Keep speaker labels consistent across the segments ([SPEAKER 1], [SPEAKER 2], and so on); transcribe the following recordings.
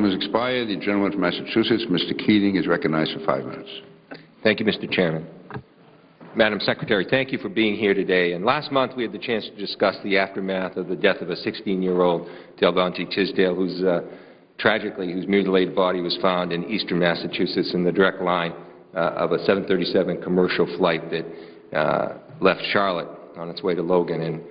[SPEAKER 1] Has expired. The gentleman from Massachusetts, Mr. Keating, is recognized for 5 minutes.
[SPEAKER 2] Thank you, Mr. Chairman. Madam Secretary, thank you for being here today. And last month we had the chance to discuss the aftermath of the death of a 16-year-old Delbonte Tisdale, whose mutilated body was found in eastern Massachusetts in the direct line of a 737 commercial flight that left Charlotte on its way to Logan. And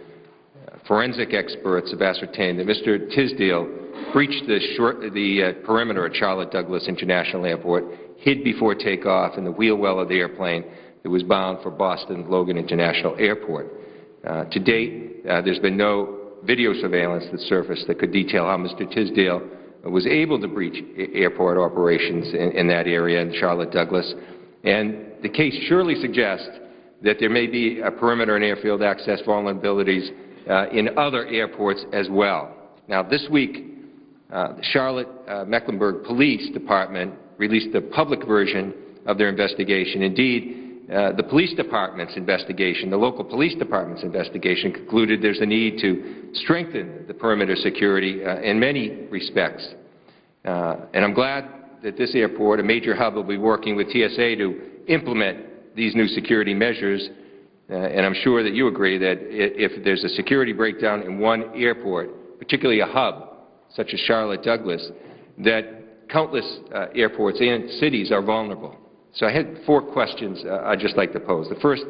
[SPEAKER 2] forensic experts have ascertained that Mr. Tisdale breached the perimeter at Charlotte Douglas International Airport, hid before takeoff in the wheel well of the airplane that was bound for Boston Logan International Airport. To date, there's been no video surveillance that surfaced that could detail how Mr. Tisdale was able to breach airport operations in that area in Charlotte Douglas. And the case surely suggests that there may be a perimeter and airfield access vulnerabilities in other airports as well. Now, this week, the Charlotte Mecklenburg Police Department released the public version of their investigation. Indeed, the police department's investigation, the local police department's investigation, concluded there's a need to strengthen the perimeter security in many respects. And I'm glad that this airport, a major hub, will be working with TSA to implement these new security measures. And I'm sure that you agree that if there's a security breakdown in one airport, particularly a hub such as Charlotte Douglas, that countless airports and cities are vulnerable. So I had 4 questions I'd just like to pose. The first,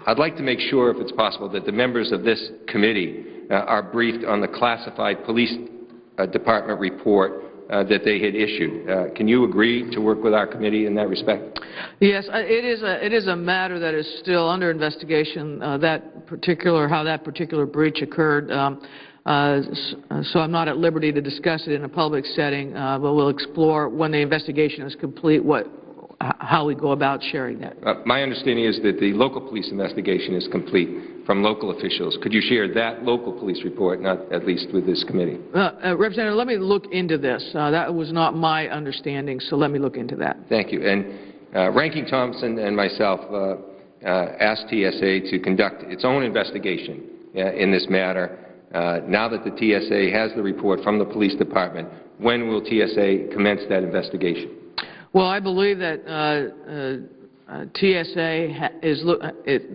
[SPEAKER 2] I'd like to make sure, if it's possible, that the members of this committee are briefed on the classified police department report that they had issued. Can you agree to work with our committee in that respect?
[SPEAKER 3] Yes, it is a matter that is still under investigation, how that particular breach occurred. So I'm not at liberty to discuss it in a public setting, but we'll explore when the investigation is complete how we go about sharing that.
[SPEAKER 2] My understanding is that the local police investigation is complete from local officials. Could you share that local police report, not at least with this committee?
[SPEAKER 3] Representative, let me look into this. That was not my understanding, so let me look into that.
[SPEAKER 2] Thank you. And Ranking Thompson and myself asked TSA to conduct its own investigation in this matter. Now that the TSA has the report from the police department, when will TSA commence that investigation?
[SPEAKER 3] Well, I believe that TSA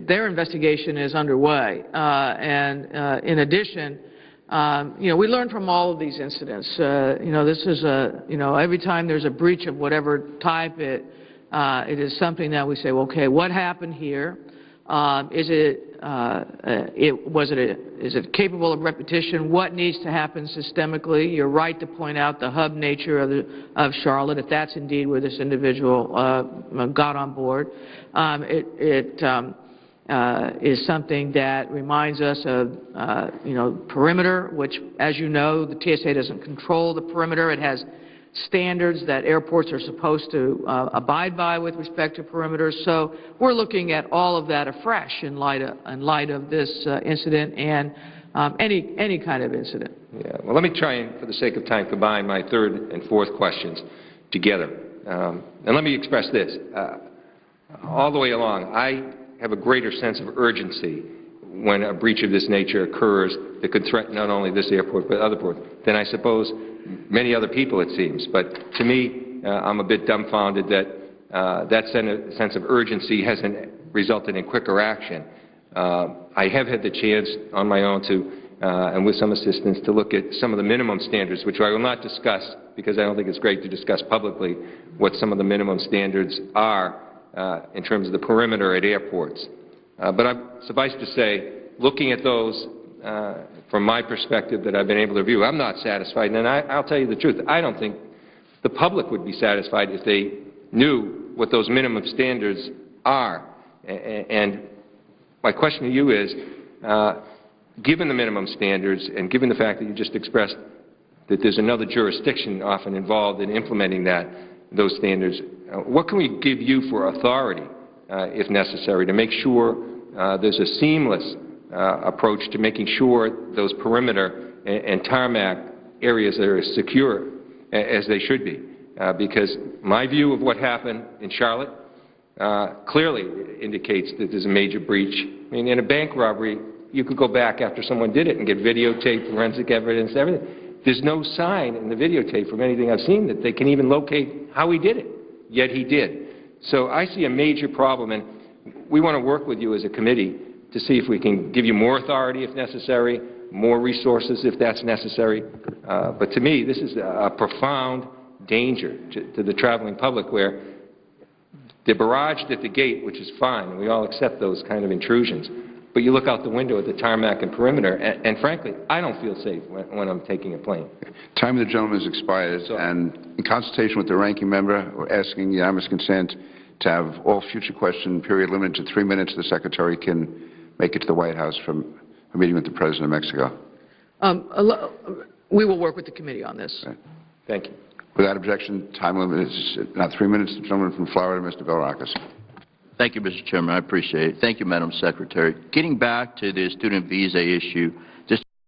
[SPEAKER 3] their investigation is underway, and in addition, we learn from all of these incidents. This is every time there's a breach of whatever type, it is something that we say, well, okay, what happened here? Is it capable of repetition? What needs to happen systemically? You're right to point out the hub nature of Charlotte, if that's indeed where this individual got on board. It is something that reminds us of, perimeter, which, as you know, the TSA doesn't control the perimeter. It has standards that airports are supposed to abide by with respect to perimeters. So we're looking at all of that afresh in light of this incident and any kind of incident.
[SPEAKER 2] Yeah. Well, let me try and, for the sake of time, combine my 3rd and 4th questions together. And let me express this. All the way along, I have a greater sense of urgency when a breach of this nature occurs that could threaten not only this airport but other ports than I suppose many other people, it seems. But to me, I'm a bit dumbfounded that that sense of urgency hasn't resulted in quicker action. I have had the chance on my own to, and with some assistance, to look at some of the minimum standards, which I will not discuss because I don't think it's great to discuss publicly what some of the minimum standards are in terms of the perimeter at airports. But suffice to say, looking at those from my perspective that I've been able to view, I'm not satisfied. And I'll tell you the truth. I don't think the public would be satisfied if they knew what those minimum standards are. And my question to you is, given the minimum standards and given the fact that you just expressed that there's another jurisdiction often involved in implementing those standards, what can we give you for authority, if necessary, to make sure there's a seamless approach to making sure those perimeter and tarmac areas are as secure as they should be? Because my view of what happened in Charlotte clearly indicates that there's a major breach. I mean, in a bank robbery, you could go back after someone did it and get videotaped, forensic evidence, everything. There's no sign in the videotape from anything I've seen that they can even locate how he did it, yet he did. So I see a major problem, and we want to work with you as a committee to see if we can give you more authority if necessary, more resources if that's necessary. But to me, this is a profound danger to the traveling public, where they're barraged at the gate, which is fine, and we all accept those kind of intrusions. But you look out the window at the tarmac and perimeter, and frankly, I don't feel safe when I'm taking a plane.
[SPEAKER 1] Time of the gentleman has expired, and in consultation with the ranking member, we're asking unanimous consent to have all future question period limited to 3 minutes. The Secretary can make it to the White House from a meeting with the President of Mexico.
[SPEAKER 3] We will work with the committee on this.
[SPEAKER 1] Okay.
[SPEAKER 2] Thank you.
[SPEAKER 1] Without objection, time limit is not 3 minutes. The gentleman from Florida, Mr. Belrakis.
[SPEAKER 4] Thank you, Mr. Chairman. I appreciate it. Thank you, Madam Secretary. Getting back to the student visa issue,